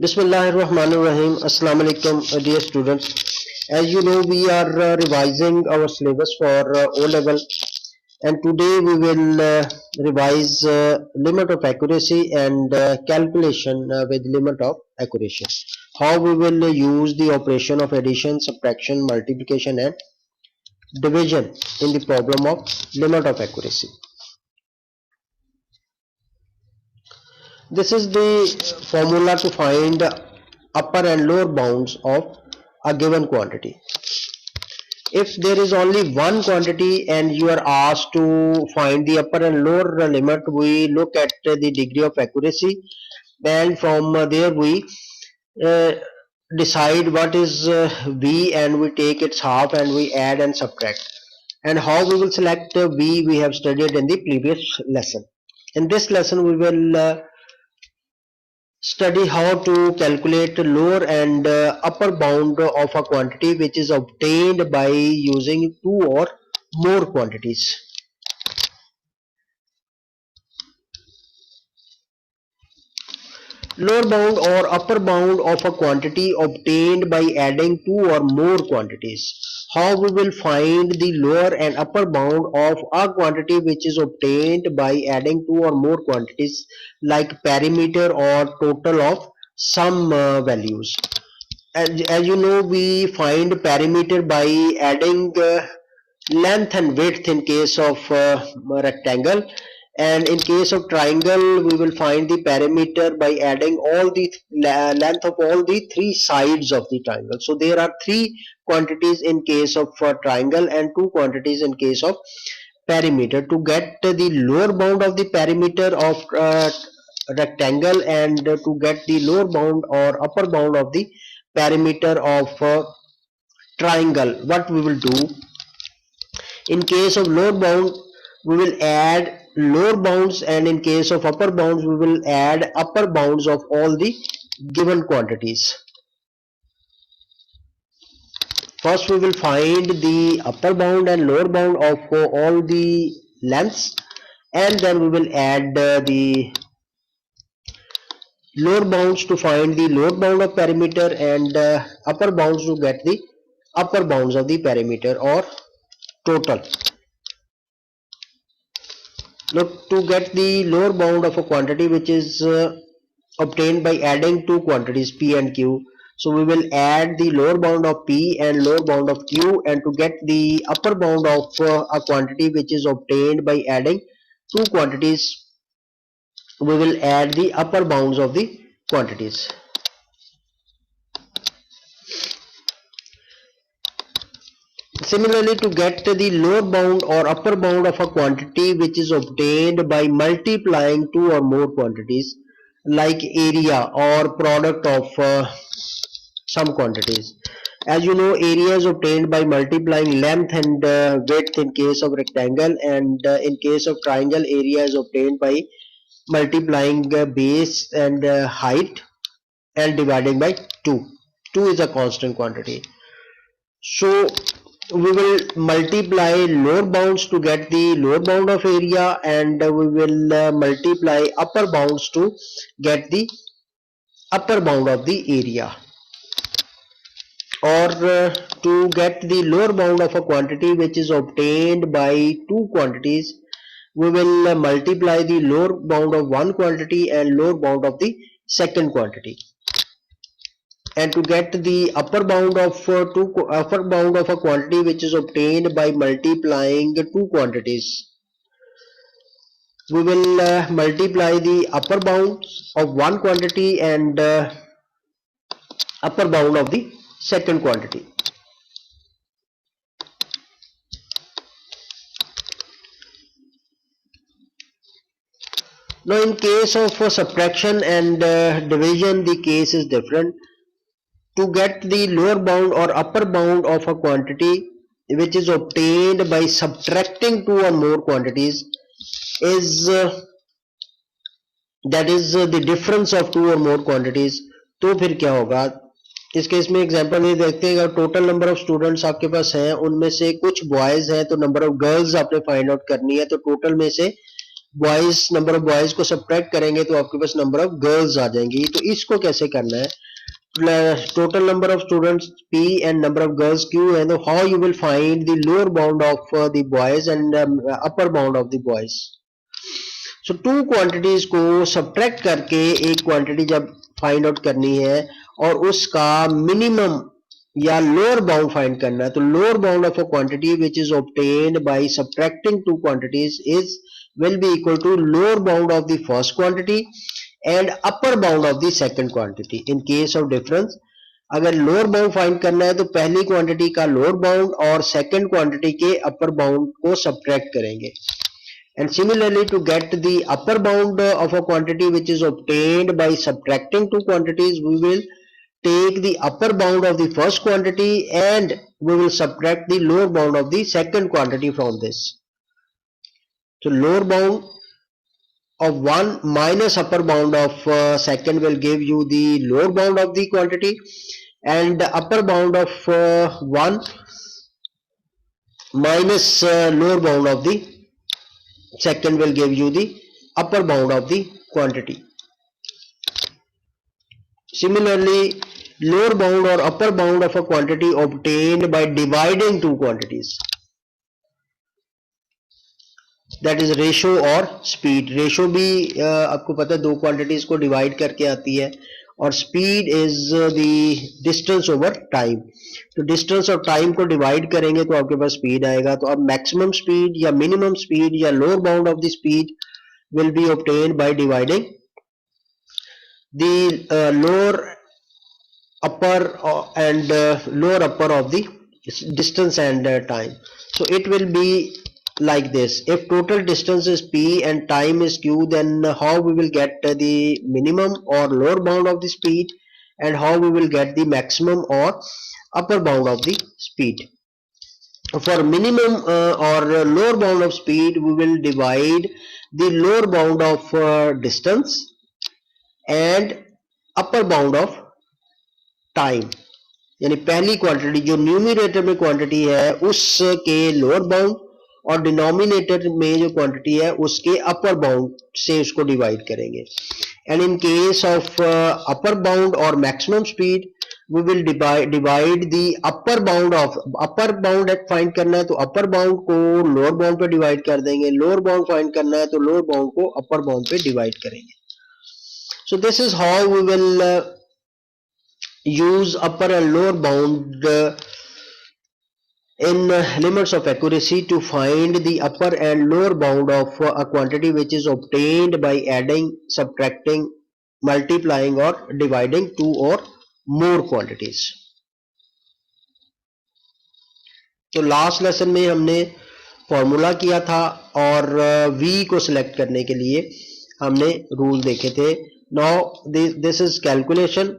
Bismillahirrahmanirrahim. Assalamu alaikum, dear students. As you know, we are revising our syllabus for O level, and today we will revise limit of accuracy and calculation with limit of accuracy. How we will use the operation of addition, subtraction, multiplication, and division in the problem of limit of accuracy. This is the formula to find upper and lower bounds of a given quantity. If there is only one quantity and you are asked to find the upper and lower limit, we look at the degree of accuracy, and from there we uh, decide what is V, and we take its half and we add and subtract. And how we will select V, we have studied in the previous lesson. In this lesson we will study how to calculate lower and upper bound of a quantity which is obtained by using two or more quantities. Lower bound or upper bound of a quantity obtained by adding two or more quantities. How we will find the lower and upper bound of a quantity which is obtained by adding two or more quantities, like perimeter or total of some values. As you know, we find perimeter by adding length and width in case of rectangle, and in case of triangle we will find the perimeter by adding all the length of all the three sides of the triangle. So there are three quantities in case of triangle and two quantities in case of perimeter. To get the lower bound of the perimeter of rectangle and to get the lower bound or upper bound of the perimeter of triangle, what we will do, in case of lower bound we will add lower bounds, and in case of upper bounds we will add upper bounds of all the given quantities. First we will find the upper bound and lower bound of all the lengths, and then we will add the lower bounds to find the lower bound of perimeter, and upper bounds to get the upper bounds of the perimeter or total. Look, to get the lower bound of a quantity which is obtained by adding two quantities P and Q, so we will add the lower bound of P and lower bound of Q, and to get the upper bound of a quantity which is obtained by adding two quantities, we will add the upper bounds of the quantities. Similarly, to get the lower bound or upper bound of a quantity which is obtained by multiplying two or more quantities, like area or product of some quantities. As you know, area is obtained by multiplying length and width in case of rectangle, and in case of triangle, area is obtained by multiplying base and height and dividing by 2. 2 is a constant quantity. So we will multiply lower bounds to get the lower bound of area, and we will multiply upper bounds to get the upper bound of the area. Or to get the lower bound of a quantity which is obtained by two quantities, we will multiply the lower bound of one quantity and lower bound of the second quantity. And to get the upper bound of upper bound of a quantity which is obtained by multiplying two quantities, we will multiply the upper bound of one quantity and upper bound of the second quantity. Now in case of subtraction and division, the case is different. To get the lower bound or upper bound of a quantity which is obtained by subtracting two or more quantities is that is the difference of two or more quantities. तो फिर क्या होगा, इस case में example ये देखते हैं, अगर टोटल नंबर ऑफ स्टूडेंट्स आपके पास हैं, उनमें से कुछ बॉयज हैं तो नंबर ऑफ गर्ल्स आपने फाइंड आउट करनी है, तो टोटल में से बॉयज, नंबर ऑफ बॉयज को सब्ट्रैक्ट करेंगे तो आपके पास नंबर ऑफ गर्ल्स आ जाएंगी। तो इसको कैसे करना है, total number of students P and number of girls Q, and how you will find the lower bound of the boys and upper bound of the boys. So two quantities को subtract करके एक quantity जब find out करनी है और उसका minimum या lower bound find करना है, तो lower bound of a quantity which is obtained by subtracting two quantities is will be equal to lower bound of the first quantity and upper bound of the second quantity. In case of difference, अगर lower bound find करना है तो पहली quantity का lower bound और second quantity के अपर bound को subtract करेंगे। And similarly, to get the upper bound of a quantity which is obtained by subtracting two quantities, we will take the upper bound of the first quantity and we will subtract the lower bound of the second quantity from this. So lower bound of 1 minus upper bound of second will give you the lower bound of the quantity, and the upper bound of 1 minus lower bound of the second will give you the upper bound of the quantity. Similarly, lower bound or upper bound of a quantity obtained by dividing two quantities, that is ratio और speed. Ratio भी आपको पता है दो quantities को divide करके आती है, और speed is the distance over time. तो डिस्टेंस और टाइम को डिवाइड करेंगे तो आपके पास स्पीड आएगा। तो अब मैक्सिमम स्पीड या मिनिमम स्पीड या lower bound of the speed will be obtained by dividing the lower upper and lower upper of the distance and time. So it will be like this: if total distance is p and time is q, then how we will get the minimum or lower bound of the speed, and how we will get the maximum or upper bound of the speed. For minimum or lower bound of speed, we will divide the lower bound of distance and upper bound of time, यानी पहली quantity जो numerator में quantity है उसके lower bound और denominator में जो quantity है उसके अपर बाउंड से उसको डिवाइड करेंगे। And in case of upper bound और maximum speed we will divide the upper bound of, upper bound find करना है तो अपर बाउंड को लोअर बाउंड पे डिवाइड कर देंगे, लोअर बाउंड फाइंड करना है तो लोअर बाउंड को अपर बाउंड पे डिवाइड करेंगे। So this is how we will use upper and lower bound in limits of accuracy to find the upper and lower bound of a quantity which is obtained by adding, subtracting, multiplying or dividing two or more quantities. तो last lesson में हमने formula किया था और v को select करने के लिए हमने रूल देखे थे। Now this is calculation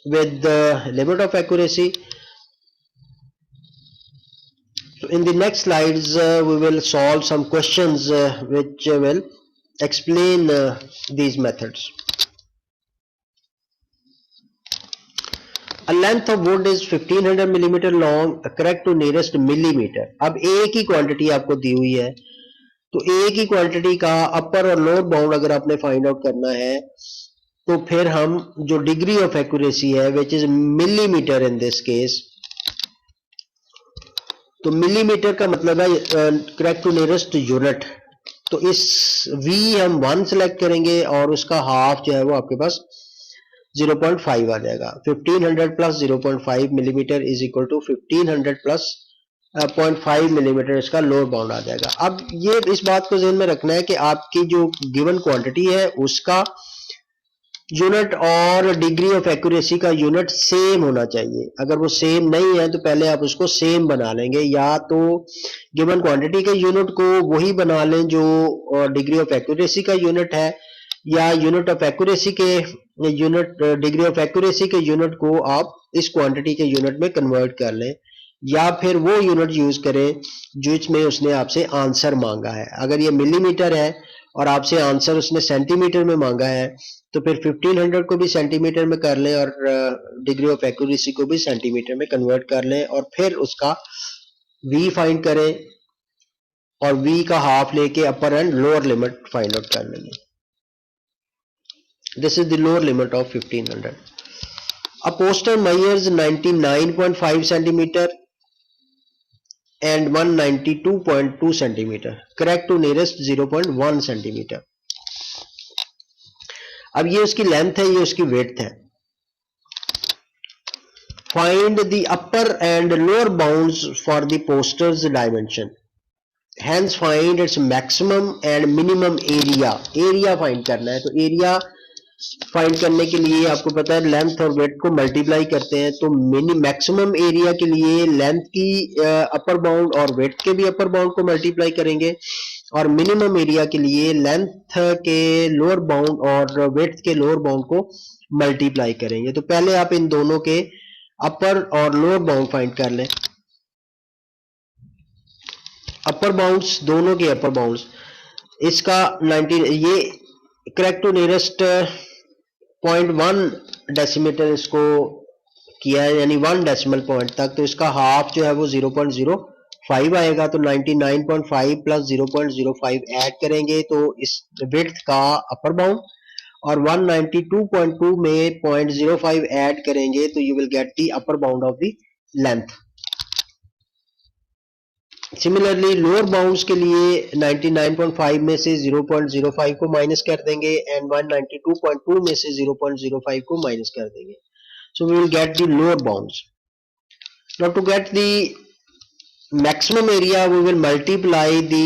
with the limit of accuracy. So in the next slides we will solve some questions which will explain these methods. A length of wood is 1500 millimeter long, correct to nearest millimeter. अब एक ही quantity आपको दी हुई है तो एक ही quantity का अपर और lower bound अगर आपने फाइंड आउट करना है तो फिर हम जो डिग्री ऑफ एक्यूरेसी है which is millimetre in this case, तो मिलीमीटर का मतलब है करेक्ट टू नियरेस्ट यूनिट। तो इस v हम 1 सेलेक्ट करेंगे और उसका हाफ जो है वो आपके पास 0.5 आ जाएगा। 1500 plus 0.5 millimetre is equal to 1500 plus 0.5 millimetre इसका लोअर बाउंड आ जाएगा। अब ये इस बात को ध्यान में रखना है कि आपकी जो गिवन क्वांटिटी है उसका यूनिट और डिग्री ऑफ एक्यूरेसी का यूनिट सेम होना चाहिए। अगर वो सेम नहीं है तो पहले आप उसको सेम बना लेंगे, या तो गिवन क्वांटिटी के यूनिट को वही बना लें जो डिग्री ऑफ एक्यूरेसी का यूनिट है, या यूनिट ऑफ एक्यूरेसी के यूनिट डिग्री ऑफ एक्यूरेसी के यूनिट को आप इस क्वांटिटी के यूनिट में कन्वर्ट कर लें, या फिर वो यूनिट यूज करें जिसमें उसने आपसे आंसर मांगा है। अगर ये मिलीमीटर है और आपसे आंसर उसने सेंटीमीटर में मांगा है तो फिर 1500 को भी सेंटीमीटर में कर लें और डिग्री ऑफ एक्यूरेसी को भी सेंटीमीटर में कन्वर्ट कर लें और फिर उसका v फाइंड करें और v का हाफ लेके upper and lower limit find out कर लेंगे. This is the lower limit of 1500. A poster measures 99.5 centimeter and 192.2 centimeter. Correct to nearest 0.1 centimeter. अब ये उसकी लेंथ है, ये उसकी विड्थ है. Find the upper and lower bounds for the poster's dimension. Hence find its maximum and minimum area. Area find करना है. तो area फाइंड करने के लिए आपको पता है लेंथ और वेट को मल्टीप्लाई करते हैं. तो मिनी मैक्सिमम एरिया के लिए लेंथ की अपर बाउंड और वेट के भी अपर बाउंड को मल्टीप्लाई करेंगे, और मिनिमम एरिया के लिए लेंथ के लोअर बाउंड और वेट के लोअर बाउंड को मल्टीप्लाई करेंगे. तो पहले आप इन दोनों के अपर और लोअर बाउंड फाइंड कर लें. अपर बाउंड्स, दोनों के अपर बाउंड्स, इसका 19, ये करेक्ट टू नियरेस्ट 0.1 डेसीमीटर इसको किया है, यानी 1 डेसिमल पॉइंट तक. तो इसका हाफ जो है वो 0.05 आएगा. तो 99.5 प्लस 0.05 ऐड करेंगे तो इस विड्थ का अपर बाउंड, और 192.2 में 0.05 ऐड करेंगे तो you will get the upper bound of the length. Similarly lower bounds के लिए 99.5 में से 0.05 को माइनस कर देंगे एंड 192.2 में से 0.05 को माइनस कर देंगे. So we will get the lower bounds. Now to get the maximum area we will multiply the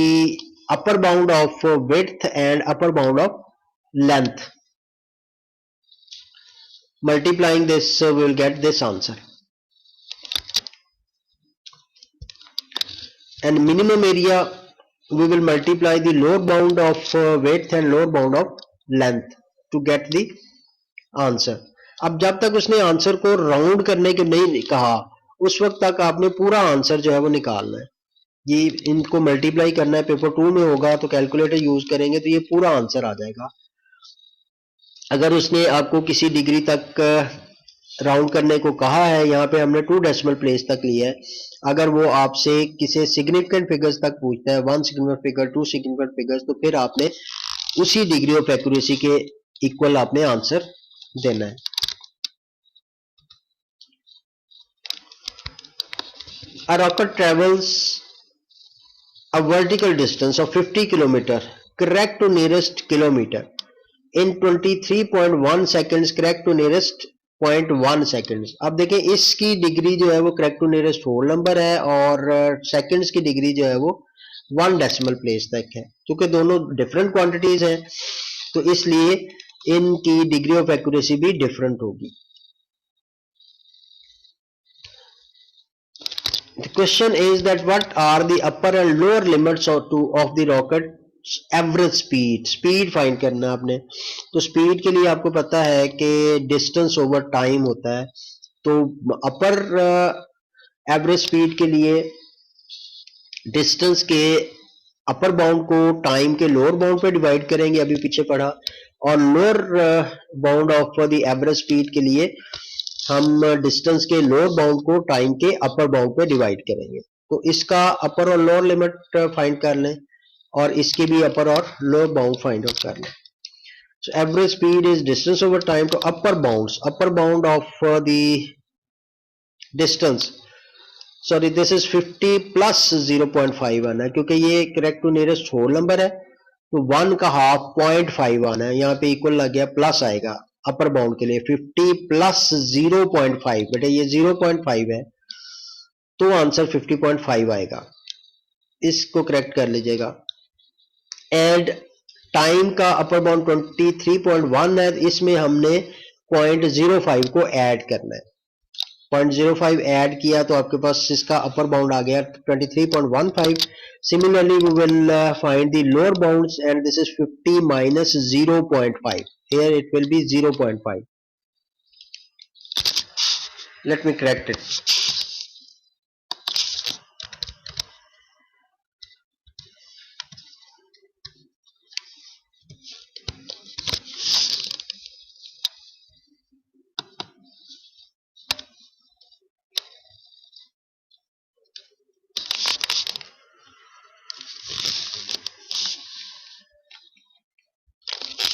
upper bound of width and upper bound of length. Multiplying this we will get this answer. And minimum area we will multiply the lower bound of width and lower bound of length to get the answer. अब जब तक उसने answer को round करने के नहीं कहा उस वक्त तक आपने पूरा आंसर जो है वो निकालना है. ये इनको मल्टीप्लाई करना है. पेपर 2 में होगा तो कैलकुलेटर यूज करेंगे तो ये पूरा आंसर आ जाएगा. अगर उसने आपको किसी डिग्री तक राउंड करने को कहा है, यहाँ पे हमने 2 डेसिमल प्लेस तक लिया है. अगर वो आपसे किसी सिग्निफिकेंट फिगर्स तक पूछता है, 1 सिग्निफिकेंट फिगर, 2 सिग्निफिकेंट फिगर्स, तो फिर आपने उसी डिग्री ऑफ एक्यूरेसी के इक्वल आपने आंसर देना है. A rocket travels a vertical distance of 50 kilometer. Correct to nearest kilometer in 23.1 seconds. Correct to nearest 0.1 seconds. अब देखें इसकी डिग्री जो है वो correct to nearest whole number है और सेकेंड्स की डिग्री जो है वो 1 डेसिमल प्लेस तक है. क्योंकि दोनों डिफरेंट क्वांटिटीज हैं तो इसलिए इनकी डिग्री ऑफ एक्यूरेसी भी डिफरेंट होगी. The question is that what are the upper and lower limits of the rocket average speed. Speed find करना आपने. तो स्पीड के लिए आपको पता है कि डिस्टेंस ओवर टाइम होता है. तो अपर एवरेज स्पीड के लिए डिस्टेंस के अपर बाउंड को टाइम के लोअर बाउंड पे डिवाइड करेंगे, अभी पीछे पढ़ा, और lower bound of the average speed के लिए हम डिस्टेंस के लोअर बाउंड को टाइम के अपर बाउंड पे डिवाइड करेंगे. तो इसका अपर और लोअर लिमिट फाइंड कर लें और इसके भी अपर और लोअर बाउंड फाइंड आउट कर लें. So average speed is distance over time to upper bounds. Upper bound of the distance. Sorry, this is 50 plus 0.5 आना है क्योंकि ये correct to nearest whole number है. तो 1 का हाफ 0.5 आना है. यहाँ पे इक्वल लग गया, प्लस आएगा अपर बाउंड के लिए. 50 प्लस 0.5, बेटा ये 0.5 है तो आंसर 50.5 आएगा. इसको करेक्ट कर लीजिएगा. एंड टाइम का अपर बाउंड 23.1 है, इसमें हमने 0.05 को ऐड करना है. 0.05 ऐड किया तो आपके पास इसका अपर बाउंड आ गया 23.15. Similarly we will find the lower bounds and this is 50 minus 0.5. Here it will be 0.5. Let me correct it.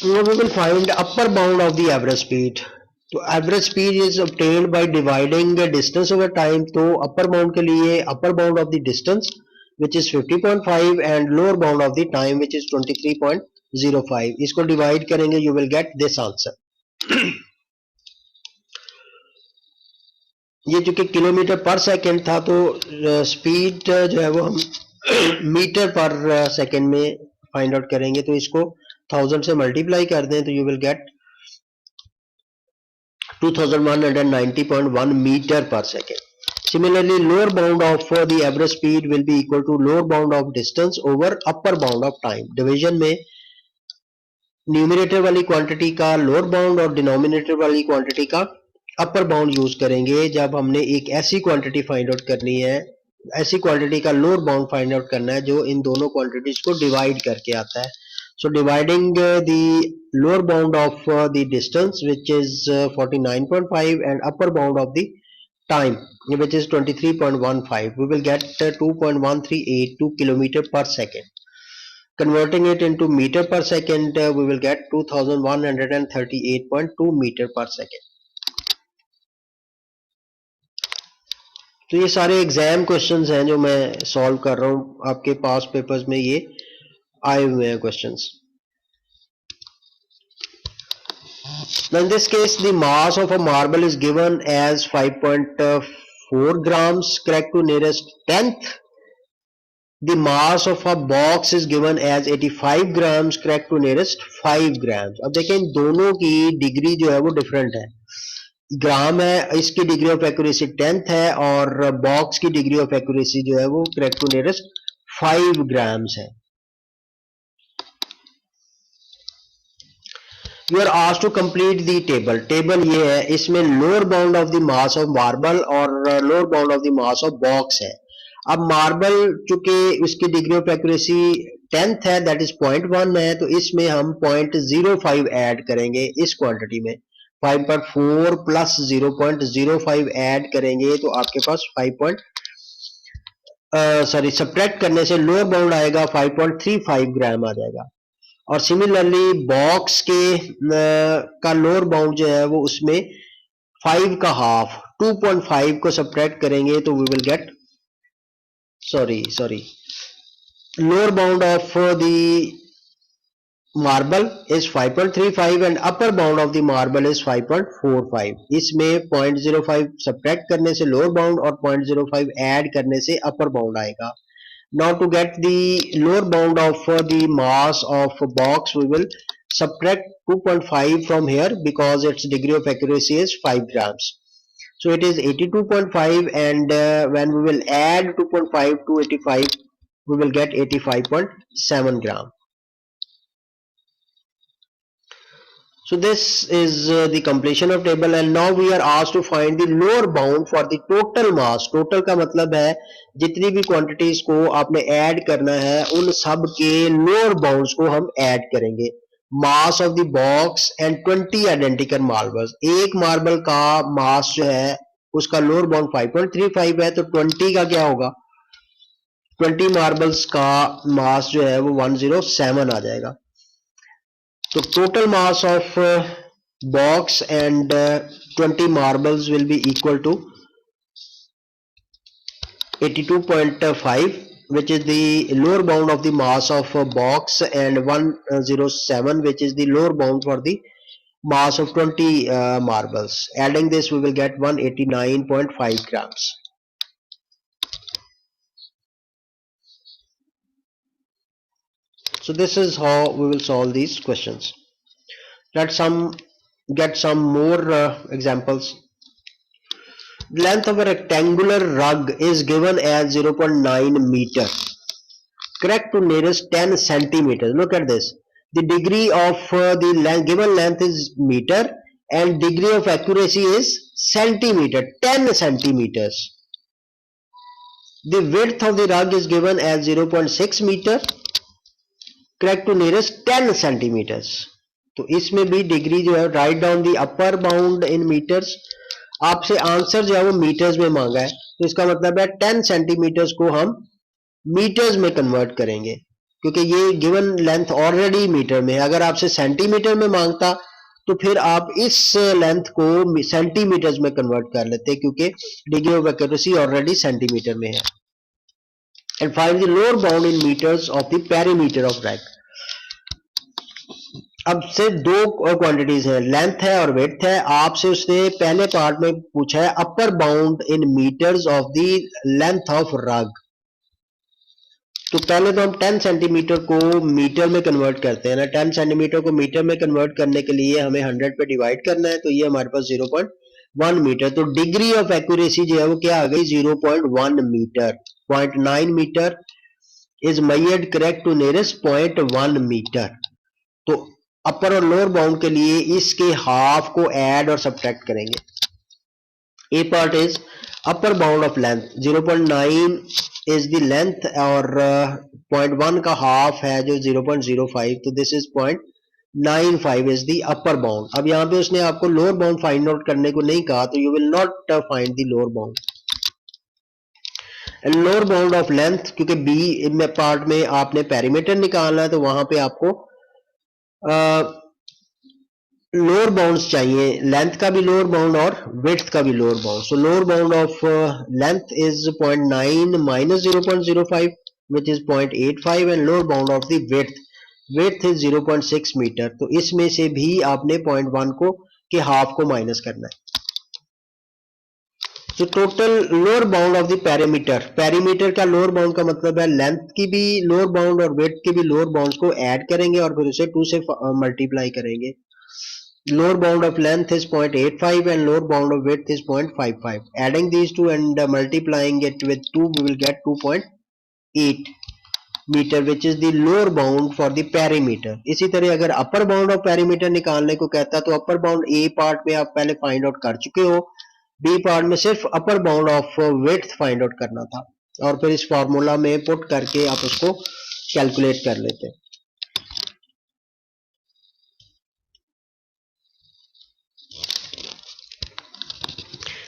Now we will find upper bound of the average speed. तो average speed is obtained by dividing the distance over time. तो upper bound के लिए upper bound of the distance which is 50.5 and lower bound of the time which is 23.05. इसको divide करेंगे you will get this answer. ये जो कि kilometre पर second था तो स्पीड जो है वो हम मीटर पर सेकंड में फाइंड आउट करेंगे तो इसको 1000 से मल्टीप्लाई कर दें तो you will get 2190.1 meter per second. Similarly, lower bound of the average speed will be equal to lower bound of distance over upper bound of time. Division में numerator वाली quantity का लोअर बाउंड और denominator वाली quantity का upper bound use करेंगे जब हमने एक ऐसी क्वांटिटी फाइंड आउट करनी है, ऐसी क्वांटिटी का लोअर बाउंड फाइंड आउट करना है जो इन दोनों क्वांटिटीज को डिवाइड करके आता है. So dividing the lower bound of the distance which is 49.5 and upper bound of the time which is 23.15, we will get 2.1382 kilometer per second. Converting it into meter per second, we will get 2138.2 meter per second. तो ये सारे exam questions हैं जो मैं solve कर रहा हूँ, आपके पास पेपर्स में ये आए हुए हैं questions. Now in this case the mass of a marble is given as 5.4 grams correct to nearest tenth. The mass of a box is given as 85 grams correct to nearest 5 grams. अब देखें इन दोनों की degree जो है वो different है. ग्राम है, इसकी डिग्री ऑफ एक्यूरेसी 10th है और बॉक्स की डिग्री ऑफ एक्यूरेसी जो है वो करेक्ट टू नियरेस्ट 5 ग्राम्स है. You are asked to complete the table. Table ये है, इसमें lower bound of the mass of marble और lower bound of the mass of box है. अब मार्बल चूंकि उसकी डिग्री ऑफ एक्यूरेसी 10th है दैट इज 0.1 है तो इसमें हम 0.05 ऐड करेंगे इस क्वांटिटी में. 5.4 प्लस 0.05 ऐड करेंगे तो आपके पास सब्ट्रैक्ट करने से लोअर बाउंड आएगा 5.35 ग्राम आ जाएगा. और सिमिलरली बॉक्स के का लोअर बाउंड जो है वो उसमें 5 का हाफ 2.5 को सब्ट्रैक्ट करेंगे तो we will get lower bound of the marble is 5.35 and upper bound of the marble is 5.45. इसमें 0.05 सब्ट्रैक्ट करने से लोअर बाउंड और 0.05 ऐड करने से अपर बाउंड आएगा. Now to get the lower bound of the mass of a box, we will subtract 2.5 from here because its degree of accuracy is 5 grams. So it is 82.5 and when we will add 2.5 to 85, we will get 85.7 gram. So this is the completion of table and now we are asked to find the lower bound for the total mass. Total का मतलब है जितनी भी quantities को आपने add करना है उन सब के लोअर बाउंड्स को हम ऐड करेंगे. Mass of the box and 20 identical marbles. एक मार्बल का मास जो है उसका लोअर बाउंड 5.35 है तो 20 का क्या होगा, 20 मार्बल्स का मास जो है वो 107 आ जाएगा. So total mass of box and 20 marbles will be equal to 82.5 which is the lower bound of the mass of box and 107 which is the lower bound for the mass of 20 marbles. Adding this we will get 189.5 grams. So this is how we will solve these questions. Let's get some more examples. Length of a rectangular rug is given as 0.9 meter. Correct to nearest 10 centimeters. Look at this. The degree of the given length is meter and degree of accuracy is centimeter, 10 centimeters. The width of the rug is given as 0.6 meter. Correct to nearest 10 centimeters. तो इसमें भी degree जो है write down the upper bound in metres. आपसे answer जो है वो metres में मांगा है तो इसका मतलब है 10 सेंटीमीटर्स को हम मीटर्स में कन्वर्ट करेंगे. क्योंकि ये गिवन लेंथ ऑलरेडी मीटर में है। अगर आपसे सेंटीमीटर में मांगता तो फिर आप इस लेंथ को सेंटीमीटर्स में कन्वर्ट कर लेते, क्योंकि degree of accuracy already centimetre में है। And find the lower bound in metres of the perimeter of rack. अब से दो क्वांटिटीज है, लेंथ है और विड्थ है। आपसे उसने पहले पार्ट में पूछा है upper bound in metres of the length of rug. तो पहले तो हम 10 सेंटीमीटर को मीटर में कन्वर्ट करते हैं ना। 10 सेंटीमीटर को मीटर में कन्वर्ट करने के लिए हमें 100 पे डिवाइड करना है, तो ये हमारे पास 0.1 मीटर। तो डिग्री ऑफ एक्यूरेसी जो है वो क्या आ गई, 0.1 metre. 0.9 metre is measured correct to nearest 0.1 metre. तो अपर और लोअर बाउंड के लिए इसके हाफ को ऐड और सब्ट्रैक्ट करेंगे। A part is upper bound of length, 0.9 is the length और 0.1 का हाफ है जो 0.05, तो this is 0.95 is the upper bound. अब यहाँ पे उसने आपको लोअर बाउंड फाइंड आउट करने को नहीं कहा, तो you will not find the lower bound. Lower bound of length, क्योंकि बी में पार्ट में आपने पेरीमीटर निकालना है, तो वहां पे आपको लोअर बाउंड्स चाहिए, लेंथ का भी लोअर बाउंड और विड्थ का भी lower bound. So lower bound of length is 0.9 minus 0.05 which is 0.85 and lower bound of the width is 0.6 metre. तो इसमें से भी आपने 0.1 को के हाफ को माइनस करना है। तो total lower bound of the perimeter, perimeter का लोअर बाउंड का मतलब है लेंथ की भी लोअर बाउंड और विड्थ की भी लोअर बाउंड्स को ऐड करेंगे और फिर उसे 2 से मल्टीप्लाई करेंगे। Lower bound of length is 0.85 and lower bound of width is 0.55. Adding these two and multiplying it with 2, we will get 2.8 meter, which is the lower bound for the perimeter. इसी तरह अगर upper bound of perimeter निकालने को कहता तो upper bound A part में आप पहले find out कर चुके हो, B part में सिर्फ upper bound of width find out करना था और फिर इस फॉर्मूला में पुट करके आप उसको कैलकुलेट कर लेते।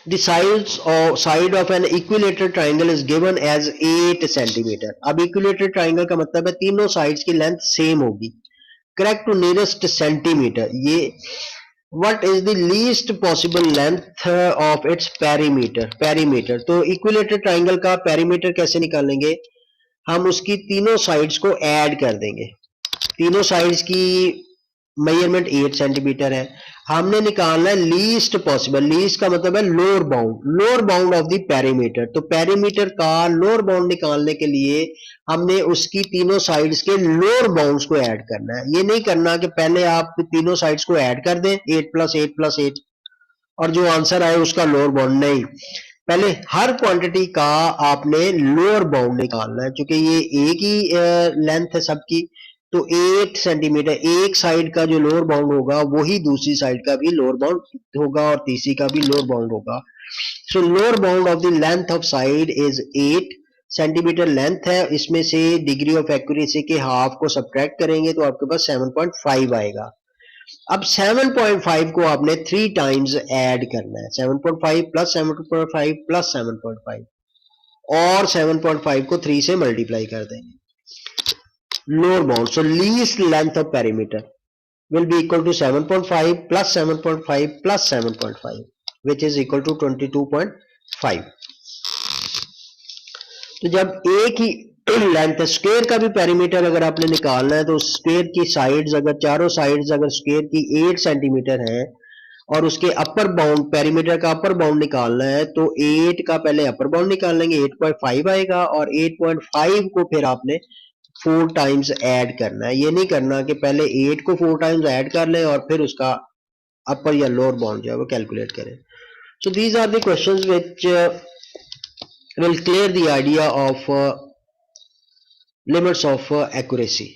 The side of an equilateral triangle is given as 8 centimeter. अब equilateral triangle का मतलब है तीनों sides की length same होगी। Correct to nearest centimeter. ये what is the least possible length of its perimeter? Perimeter. तो equilateral triangle का perimeter कैसे निकालेंगे? हम उसकी तीनों sides को add कर देंगे। तीनों sides की मेजरमेंट 8 सेंटीमीटर है। हमने निकालना है लीस्ट पॉसिबल, लीस्ट का मतलब है lower bound of the perimeter. तो पेरीमीटर का लोअर बाउंड निकालने के लिए हमने उसकी तीनों साइड्स के लोअर बाउंड्स को ऐड करना है। ये नहीं करना कि पहले आप तीनों साइड्स को ऐड कर दें 8 + 8 + 8 और जो आंसर आए उसका लोअर बाउंड, नहीं, पहले हर क्वांटिटी का आपने लोअर बाउंड निकालना है। क्योंकि ये एक ही लेंथ है सबकी, तो 8 सेंटीमीटर एक साइड का जो लोअर बाउंड होगा वही दूसरी साइड का भी लोअर बाउंड होगा और तीसरी का भी लोअर बाउंड होगा। सो lower bound of the length of side is 8 centimetre length है। इसमें से डिग्री ऑफ एक्यूरेसी के हाफ को सब्ट्रैक्ट करेंगे तो आपके पास 7.5 आएगा। अब 7.5 को आपने 3 टाइम्स ऐड करना है, 7.5 + 7.5 + 7.5 और 7.5 को 3 से मल्टीप्लाई कर देंगे। Lower bound, so least length of perimeter will be equal to 7.5 + 7.5 + 7.5 which is equal to 22.5। तो जब एक ही लेंथ है, स्क्वायर का भी पेरीमीटर अगर आपने निकालना है तो स्क्वायर की साइड्स अगर चारों साइड्स अगर स्क्वायर की 8 सेंटीमीटर है और उसके अपर बाउंड पेरीमीटर का अपर बाउंड निकालना है तो 8 का पहले अपर बाउंड निकाल लेंगे, 8.5 आएगा और 8.5 को फिर आपने 4 टाइम्स ऐड करना है। ये नहीं करना कि पहले 8 को 4 टाइम्स ऐड कर लें और फिर उसका अपर या लोअर बाउंड जो है वो कैलकुलेट करें। So these are the questions which will clear the idea of limits of accuracy.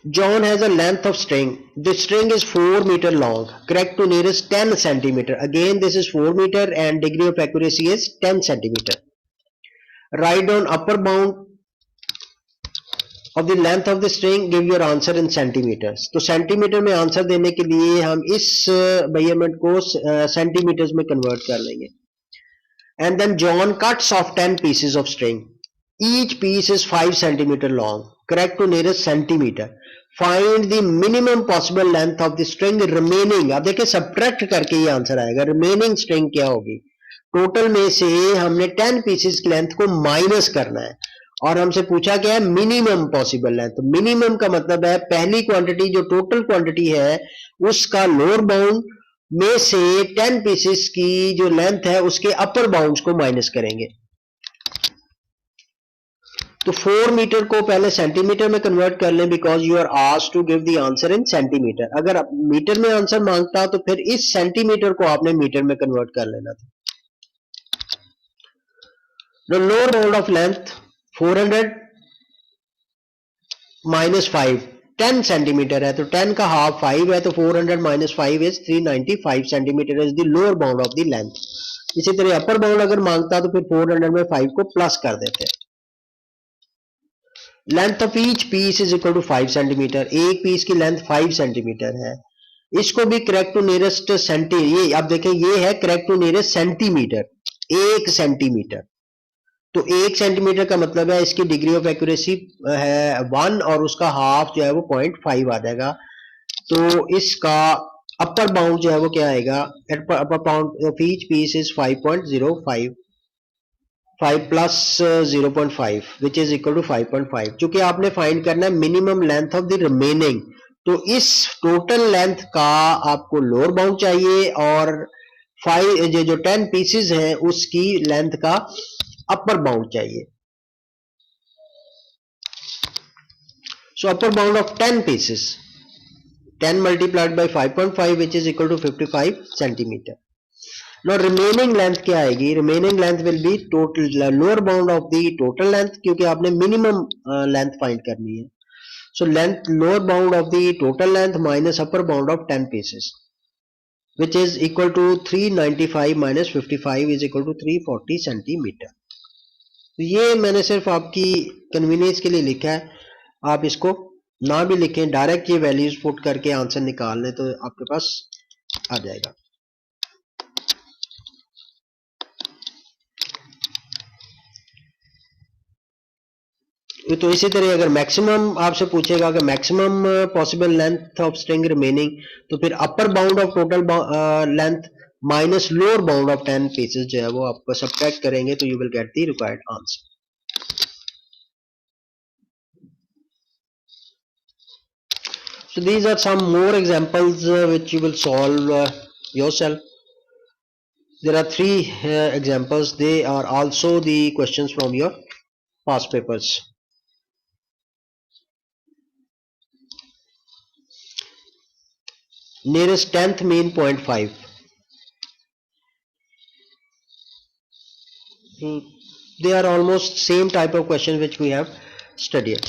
John has a length of string. The string is 4 meter long. Correct to nearest 10 centimeter. Again, this is 4 meter and degree of accuracy is 10 centimeter. Write down upper bound of the length of the string. Give your answer in centimeters. तो centimetre में answer देने के लिए हम इस measurement को centimetres में convert कर लेंगे। and then John cuts off 10 pieces of string. Each piece is 5 centimeter long. Correct to nearest centimeter. Find the minimum possible length of the string remaining. अब देखिए subtract करके ये आंसर आएगा. Remaining string क्या होगी? Total में से हमने 10 पीसेस की लेंथ को माइनस करना है और हमसे पूछा क्या है मिनिमम पॉसिबल लेंथ. तो मिनिमम का मतलब है पहली क्वांटिटी जो टोटल क्वांटिटी है उसका लोअर बाउंड में से 10 पीसेस की जो लेंथ है उसके अपर बाउंड्स को माइनस करेंगे. तो 4 मीटर को पहले सेंटीमीटर में कन्वर्ट कर लें because you are asked to give the answer in centimetre. अगर मीटर में आंसर मांगता तो फिर इस सेंटीमीटर को आपने मीटर में कन्वर्ट कर लेना था. The lower bound of length 400 minus 5 10 centimetre है तो 10 का हाफ 5 है तो 400 minus 5 is 395 centimetre is the lower bound of the length. इसी तरह अपर बाउंड अगर मांगता तो फिर 400 में 5 को प्लस कर देते. Length of each piece is equal to 5 centimetre. एक पीस की लेंथ 5 सेंटीमीटर है. इसको भी करेक्ट टू नियरेस्ट सेंटी ये अब देखें ये है correct to nearest centimetre. 1 centimetre तो 1 सेंटीमीटर का मतलब है इसकी डिग्री ऑफ एक्यूरेसी है 1 और उसका हाफ जो है वो 0.5 आ जाएगा. तो इसका अपर बाउंड जो है वो क्या आएगा upper bound of each piece is 5.05 5 plus 0.5 which is equal to 5.5. चूंकि आपने फाइंड करना है minimum length of the remaining तो इस टोटल लेंथ का आपको लोअर बाउंड चाहिए और 5 जो 10 पीसेस हैं उसकी लेंथ का अपर बाउंड चाहिए. So upper bound of 10 pieces 10 multiplied by 5.5 which is equal to 55 centimeter. Now remaining length क्या आएगी? Remaining length will be total lower bound of the total length क्योंकि आपने minimum length find करनी है. So length lower bound of the total length minus upper bound of 10 pieces which is equal to 395 minus 55 is equal to 340 centimeter. तो ये मैंने सिर्फ आपकी convenience के लिए लिखा है. आप इसको ना भी लिखें डायरेक्ट ये वैल्यूज पुट करके आंसर निकाल लें तो आपके पास आ जाएगा. तो इसी तरह अगर मैक्सिमम आपसे पूछेगा कि maximum possible length of string remaining तो फिर अपर bound of total length minus lower bound of 10 pieces जो है वो आपको सब्ट्रैक्ट करेंगे तो you will get the required answer. So these are some more examples which you will solve yourself. There are 3 examples. They are also the questions from your past papers. Nearest 10th mean 0.5. They are almost same type of questions which we have studied.